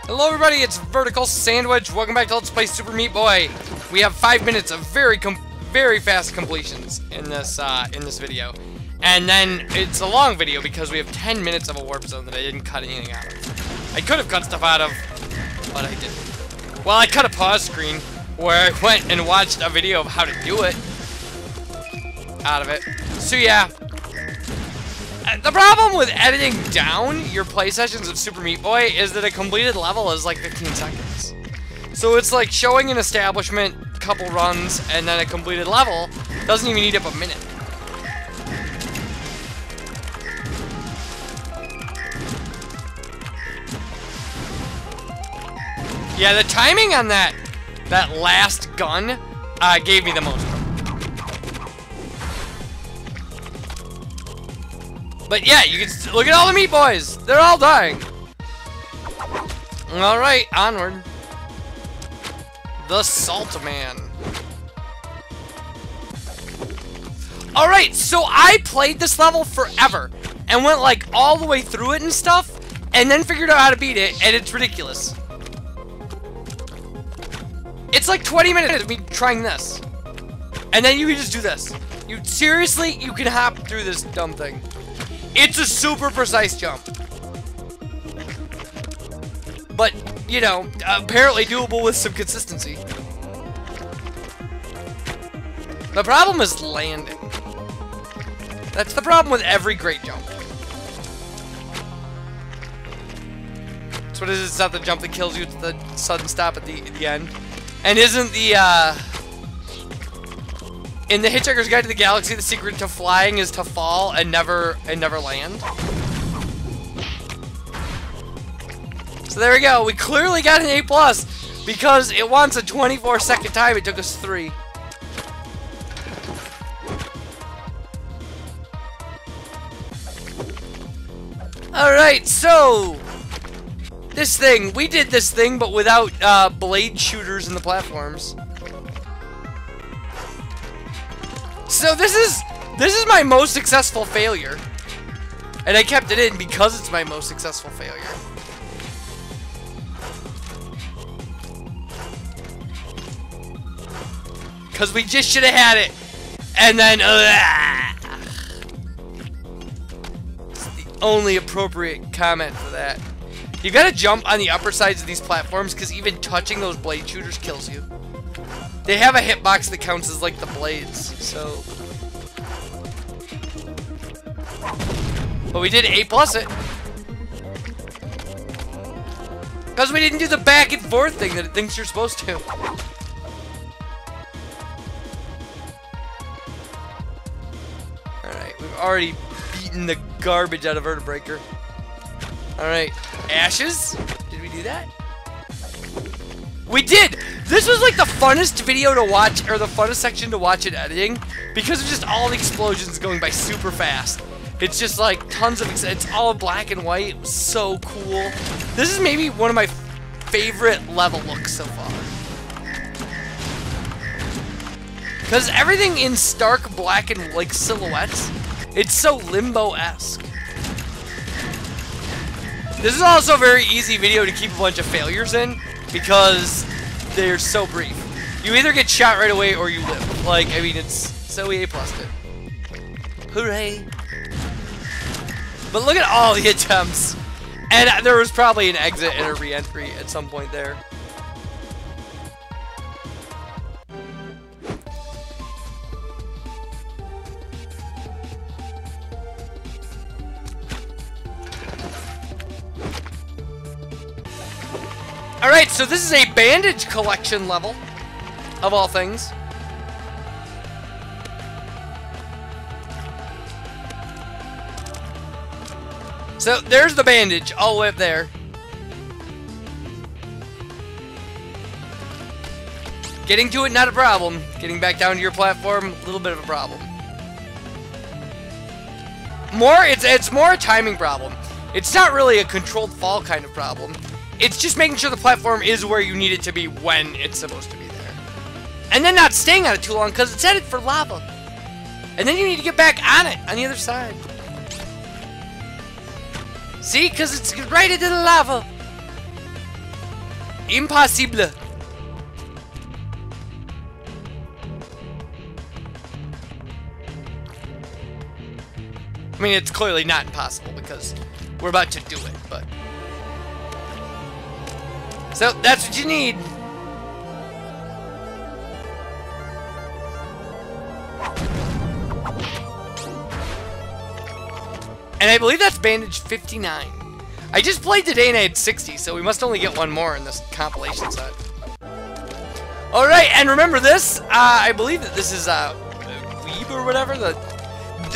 Hello everybody, it's VerticalSandwich. Welcome back to Let's Play Super Meat Boy. We have 5 minutes of very fast completions in this video. And then it's a long video because we have 10 minutes of a warp zone that I didn't cut anything out of. I could have cut stuff out of, but I didn't. Well, I cut a pause screen where I went and watched a video of how to do it out of it. So yeah. The problem with editing down your play sessions of Super Meat Boy is that a completed level is like 15 seconds. So it's like showing an establishment, couple runs, and then a completed level doesn't even eat up a minute. Yeah, the timing on that last gun gave me the most. But yeah, you can look at all the Meat Boys. They're all dying. All right, onward. The Salt Man. All right, so I played this level forever and went like all the way through it and stuff, and then figured out how to beat it, and it's ridiculous. It's like 20 minutes of me trying this, and then you can just do this. You seriously, you can hop through this dumb thing. It's a super precise jump. But, you know, apparently doable with some consistency. The problem is landing. That's the problem with every great jump. So what is it? It's not the jump that kills you, it's the sudden stop at the end. And isn't the, in the Hitchhiker's Guide to the Galaxy, the secret to flying is to fall and never land. So there we go. We clearly got an A+ because it wants a 24-second time. It took us 3. All right, so this thing, we did this thing, but without blade shooters in the platforms. So this is my most successful failure, and I kept it in because it's my most successful failure. Because we just should have had it, and then it's the only appropriate comment for that. You gotta jump on the upper sides of these platforms because even touching those blade shooters kills you. They have a hitbox that counts as like the blades, so. But we did A+ it. Because we didn't do the back and forth thing that it thinks you're supposed to. Alright, we've already beaten the garbage out of Vertebreaker. Alright, Ashes? Did we do that? We did! This was like the funnest video to watch, or the funnest section to watch in editing, because of just all the explosions going by super fast. It's just like tons of, it's all black and white. It was so cool. This is maybe one of my favorite level looks so far. Because everything in stark black and like silhouettes, it's so Limbo-esque. This is also a very easy video to keep a bunch of failures in, because they're so brief. You either get shot right away or you live. Like, I mean, it's so we A+ it. Hooray! But look at all the attempts. And there was probably an exit and a re-entry at some point there. Alright, so this is a bandage collection level, of all things. So, there's the bandage, all the way up there. Getting to it, not a problem. Getting back down to your platform, a little bit of a problem. It's more a timing problem. It's not really a controlled fall kind of problem. It's just making sure the platform is where you need it to be when it's supposed to be there. And then not staying on it too long, because it's headed for lava. And then you need to get back on it, on the other side. See? Because it's right into the lava. Impossible. I mean, it's clearly not impossible because we're about to do it, but... So, that's what you need. And I believe that's bandage 59. I just played today and I had 60, so we must only get one more in this compilation set. Alright, and remember this? I believe that this is, Weeb or whatever,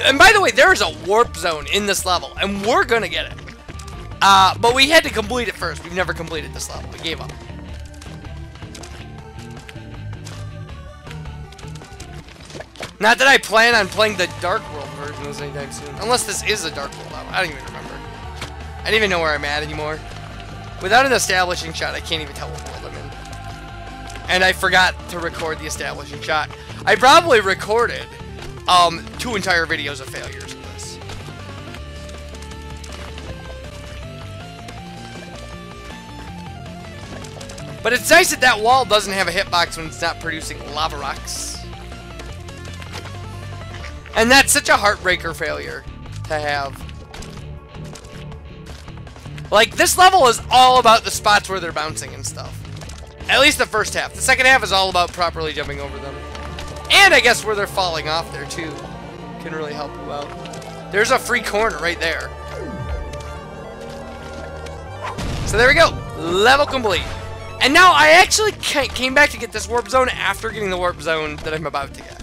and by the way, there is a warp zone in this level, and we're gonna get it. But we had to complete it first. We've never completed this level. We gave up. Not that I plan on playing the Dark World version anytime soon. Unless this is a Dark World level. I don't even remember. I don't even know where I'm at anymore. Without an establishing shot, I can't even tell what world I'm in. And I forgot to record the establishing shot. I probably recorded 2 entire videos of failures of this. But it's nice that that wall doesn't have a hitbox when it's not producing lava rocks. And that's such a heartbreaker failure to have. Like, this level is all about the spots where they're bouncing and stuff. At least the first half. The second half is all about properly jumping over them. And I guess where they're falling off there, too. Can really help you out. There's a free corner right there. So there we go. Level complete. And now I actually came back to get this warp zone after getting the warp zone that I'm about to get.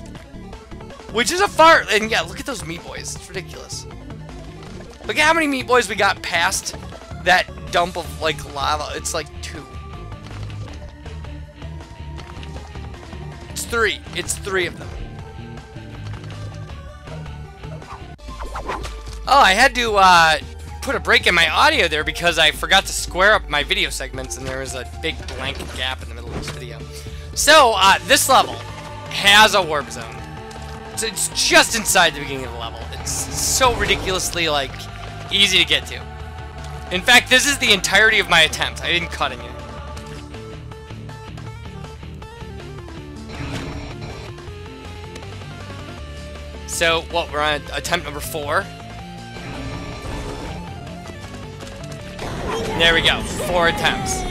Which is a far... And yeah, look at those meat boys. It's ridiculous. Look at how many meat boys we got past that dump of, like, lava. It's like 2. It's 3. It's 3 of them. Oh, I had to, put a break in my audio there because I forgot to square up my video segments and there was a big blank gap in the middle of this video. So, this level has a warp zone. So it's just inside the beginning of the level. It's so ridiculously, like, easy to get to. In fact, this is the entirety of my attempt. I didn't cut any. So, what, we're on attempt number 4. There we go. 4 attempts.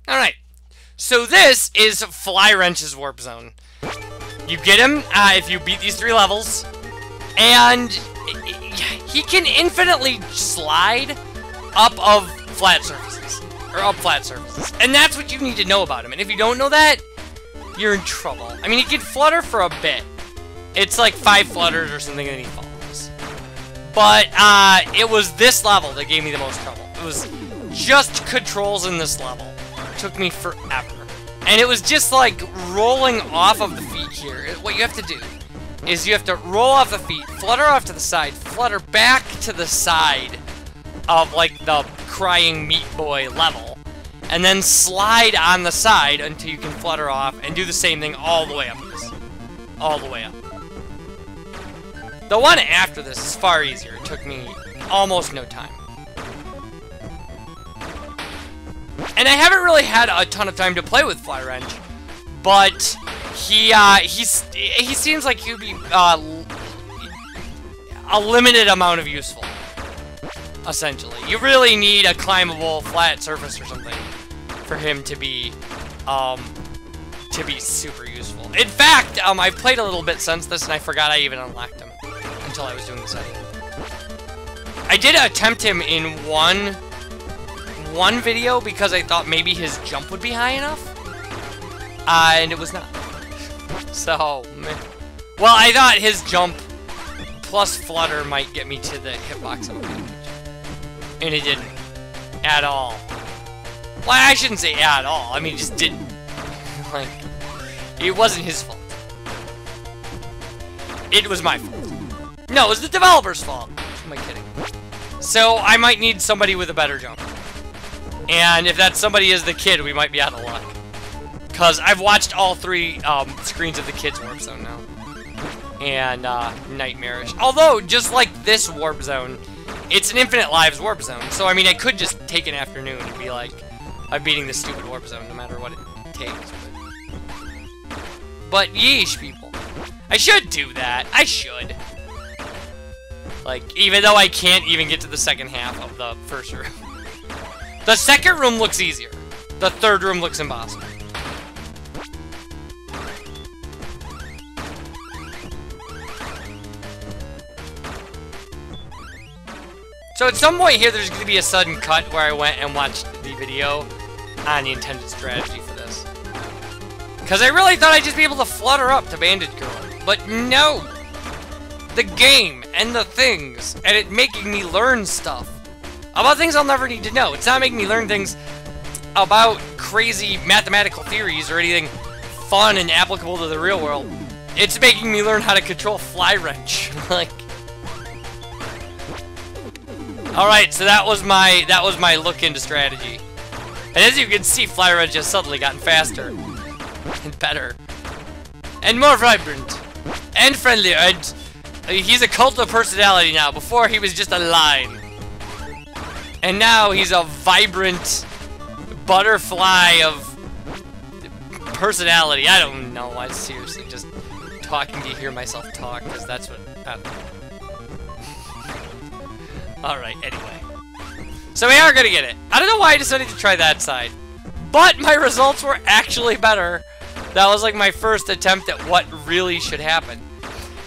Alright, so this is Flywrench's warp zone. You get him if you beat these 3 levels, and he can infinitely slide up of flat surfaces, or up flat surfaces. And that's what you need to know about him, and if you don't know that, you're in trouble. I mean, he can flutter for a bit. It's like 5 flutters or something, and he falls. But it was this level that gave me the most trouble. It was just controls in this level. Took me forever. And it was just like rolling off of the feet here. What you have to do is you have to roll off the feet, flutter off to the side, flutter back to the side of like the crying meat boy level, and then slide on the side until you can flutter off and do the same thing all the way up this. All the way up. The one after this is far easier. It took me almost no time. And I haven't really had a ton of time to play with Flywrench, but he seems like he'd be a limited amount of useful. Essentially, you really need a climbable flat surface or something for him to be super useful. In fact, I've played a little bit since this, and I forgot I even unlocked him until I was doing this edit. I did attempt him in one video because I thought maybe his jump would be high enough, and it was not. So, meh. Well, I thought his jump plus flutter might get me to the hitbox of a bandage, and it didn't at all. Well, I shouldn't say at all. I mean, he just didn't. Like, it wasn't his fault. It was my fault. No, it was the developer's fault. Am I kidding? So, I might need somebody with a better jump. And if that somebody is the kid, we might be out of luck. Because I've watched all 3 screens of the kid's warp zone now. And, nightmarish. Although, just like this warp zone, it's an infinite lives warp zone. So, I mean, I could just take an afternoon and be like, I'm beating this stupid warp zone no matter what it takes. But yeesh, people. I should do that. I should. Like, even though I can't even get to the second half of the first room. The second room looks easier. The third room looks impossible. So at some point here, there's going to be a sudden cut where I went and watched the video on the intended strategy for this. Because I really thought I'd just be able to flutter up to Bandit Girl. But no! The game, and the things, and it making me learn stuff. About things I'll never need to know. It's not making me learn things about crazy mathematical theories or anything fun and applicable to the real world. It's making me learn how to control Flywrench. Like... Alright, so that was my look into strategy. And as you can see, Flywrench has suddenly gotten faster. And better. And more vibrant. And friendlier. And he's a cult of personality now. Before, he was just a line. And now he's a vibrant butterfly of personality. I don't know. I'm seriously just talking to hear myself talk, because that's what... Alright, anyway. So we are gonna get it. I don't know why I decided to try that side. But my results were actually better. That was like my first attempt at what really should happen.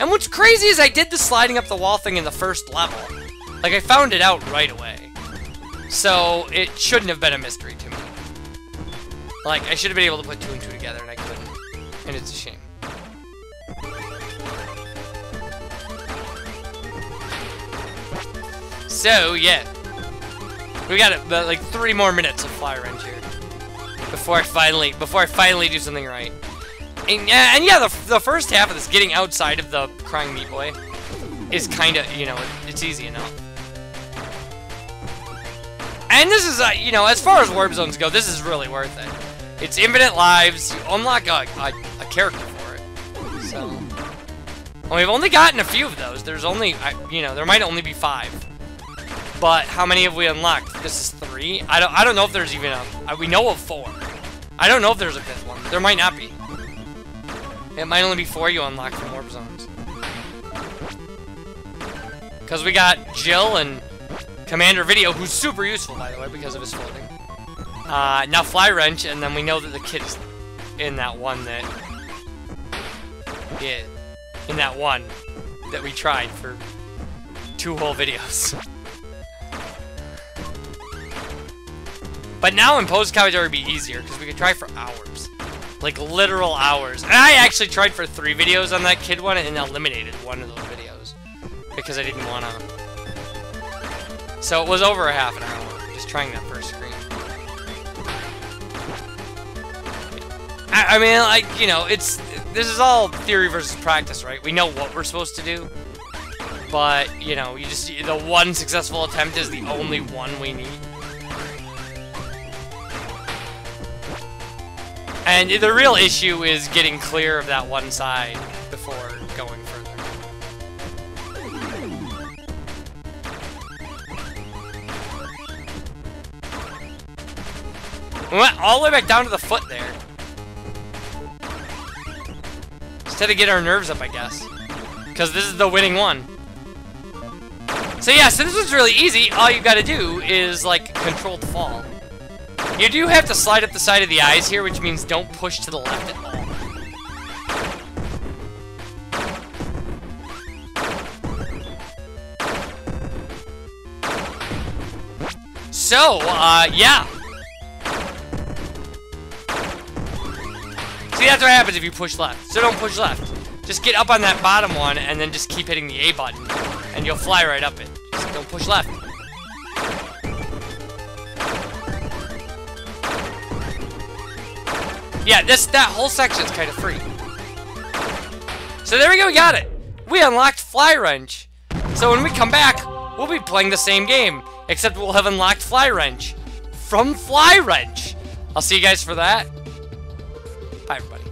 And what's crazy is I did the sliding up the wall thing in the first level. Like, I found it out right away. So, it shouldn't have been a mystery to me. Like, I should have been able to put 2 and 2 together, and I couldn't. And it's a shame. So, yeah. We got like 3 more minutes of Flywrench here. Before I finally do something right. And yeah, the first half of this, getting outside of the crying meat boy, is kind of, you know, it's easy enough. And this is, you know, as far as warp zones go, this is really worth it. It's infinite lives. You unlock a character for it. So, well, we've only gotten a few of those. There's only, you know, there might only be 5. But how many have we unlocked? This is 3. I don't know if there's even a. We know of 4. I don't know if there's a 5th one. There might not be. It might only be 4 you unlock from warp zones. Because we got Jill and Commander Video, who's super useful, by the way, because of his floating. Now Flywrench, and then we know that the kid is in that one that... Yeah. In that one that we tried for 2 whole videos. But now in post-commentary it would be easier, because we could try for hours. Like, literal hours. And I actually tried for 3 videos on that kid one, and eliminated one of those videos. Because I didn't want to... So it was over a half an hour, just trying that first screen. I mean, like, you know, this is all theory versus practice, right? We know what we're supposed to do. But, you know, the one successful attempt is the only one we need. And the real issue is getting clear of that one side before going further. We went all the way back down to the foot there. Just had to get our nerves up, I guess. Because this is the winning one. So yeah, so this was really easy. All you gotta do is, like, controlled fall. You do have to slide up the side of the eyes here, which means don't push to the left at all. So, yeah. See, that's what happens if you push left. So don't push left. Just get up on that bottom one, and then just keep hitting the A button, and you'll fly right up it. Just don't push left. yeah, that whole section is kind of free. So there we go, we got it. We unlocked Flywrench. So when we come back, we'll be playing the same game, except we'll have unlocked Flywrench from Flywrench. I'll see you guys for that. Bye, everybody.